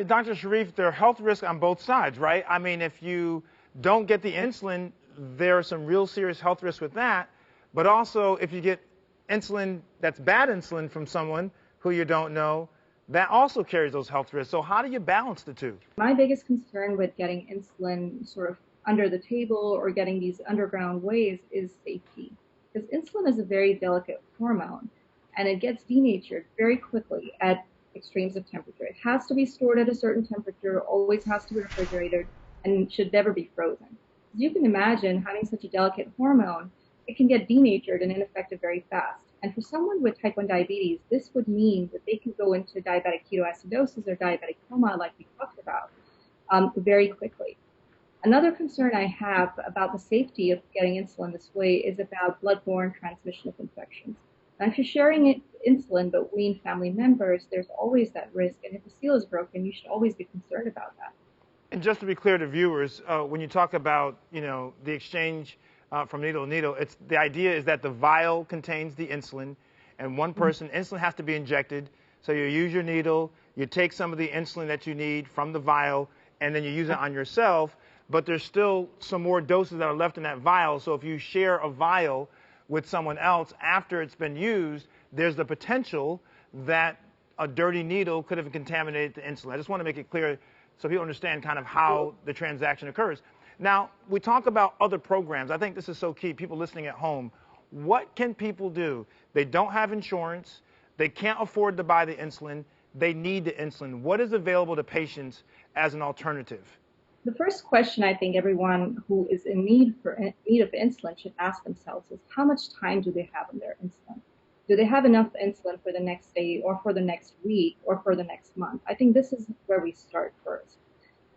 Dr. Sharif, there are health risks on both sides, right? I mean, if you don't get the insulin, there are some real serious health risks with that. But also, if you get insulin that's bad insulin from someone who you don't know, that also carries those health risks. So how do you balance the two? My biggest concern with getting insulin sort of under the table or getting these underground ways is safety. Because insulin is a very delicate hormone and it gets denatured very quickly at extremes of temperature. It has to be stored at a certain temperature, always has to be refrigerated, and should never be frozen. As you can imagine, having such a delicate hormone, it can get denatured and ineffective very fast. And for someone with type 1 diabetes, this would mean that they could go into diabetic ketoacidosis or diabetic coma, like we talked about, very quickly. Another concern I have about the safety of getting insulin this way is about blood-borne transmission of infections. Now, if you're sharing insulin between family members, there's always that risk. And if the seal is broken, you should always be concerned about that. And just to be clear to viewers, when you talk about, the exchange from needle to needle, the idea is that the vial contains the insulin, and one person, insulin has to be injected. So you use your needle, you take some of the insulin that you need from the vial, and then you use it on yourself. But there's still some more doses that are left in that vial. So if you share a vial with someone else after it's been used, there's the potential that a dirty needle could have contaminated the insulin. I just want to make it clear so people understand kind of how the transaction occurs. Now, we talk about other programs. I think this is so key. People listening at home, what can people do? They don't have insurance. They can't afford to buy the insulin. They need the insulin. What is available to patients as an alternative? The first question I think everyone who is in need of insulin should ask themselves is how much time do they have on their insulin? Do they have enough insulin for the next day or for the next week or for the next month? I think this is where we start first.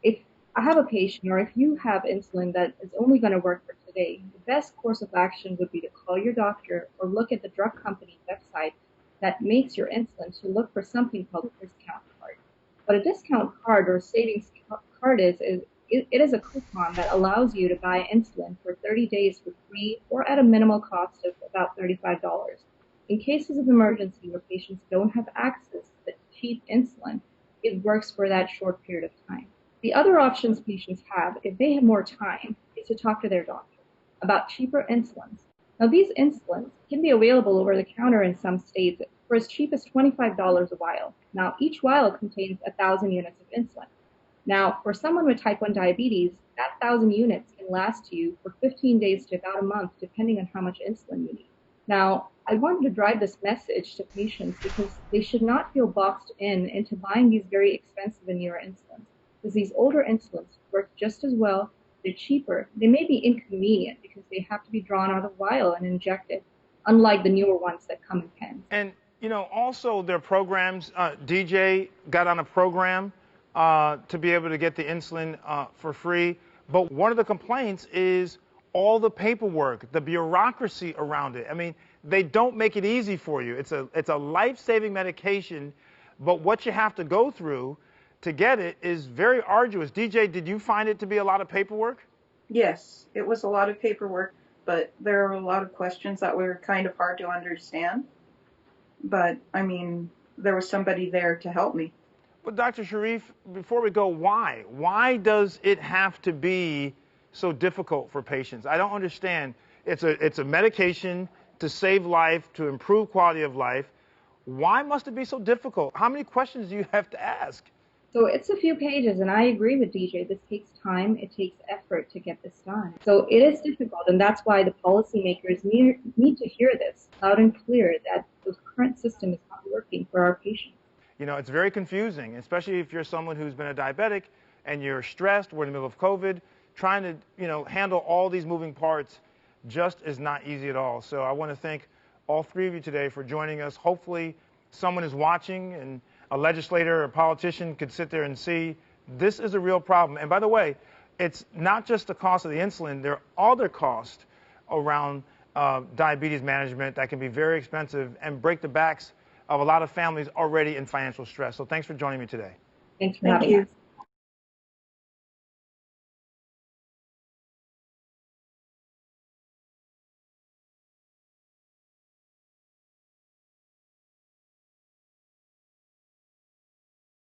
If I have a patient or if you have insulin that is only going to work for today, the best course of action would be to call your doctor or look at the drug company website that makes your insulin to look for something called a discount card. What a discount card or savings card is it is a coupon that allows you to buy insulin for 30 days for free or at a minimal cost of about $35. In cases of emergency where patients don't have access to cheap insulin, it works for that short period of time. The other options patients have, if they have more time, is to talk to their doctor about cheaper insulins. Now, these insulins can be available over the counter in some states for as cheap as $25 a vial. Now, each vial contains 1,000 units of insulin. Now, for someone with type 1 diabetes, that 1,000 units can last you for 15 days to about a month, depending on how much insulin you need. Now, I wanted to drive this message to patients because they should not feel boxed into buying these very expensive and newer insulins. Because these older insulins work just as well, they're cheaper. They may be inconvenient because they have to be drawn out of the vial and injected, unlike the newer ones that come in pens. And, also their programs, DJ got on a program to be able to get the insulin for free. But one of the complaints is all the paperwork, the bureaucracy around it. I mean, they don't make it easy for you. It's a life-saving medication, but what you have to go through to get it is very arduous. DJ, did you find it to be a lot of paperwork? Yes, it was a lot of paperwork, but there are a lot of questions that were kind of hard to understand. But, I mean, there was somebody there to help me. But Dr. Sharif, before we go, why? Why does it have to be so difficult for patients? I don't understand. It's a medication to save life, to improve quality of life. Why must it be so difficult? How many questions do you have to ask? So it's a few pages, and I agree with DJ. This takes time. It takes effort to get this done. So it is difficult, and that's why the policymakers need to hear this loud and clear that the current system is not working for our patients. It's very confusing, especially if you're someone who's been a diabetic and you're stressed, we're in the middle of COVID, trying to, handle all these moving parts just is not easy at all. So I want to thank all three of you today for joining us. Hopefully someone is watching and a legislator or a politician could sit there and see this is a real problem. And by the way, it's not just the cost of the insulin. There are other costs around diabetes management that can be very expensive and break the backs of a lot of families already in financial stress. So thanks for joining me today. Thanks for having us.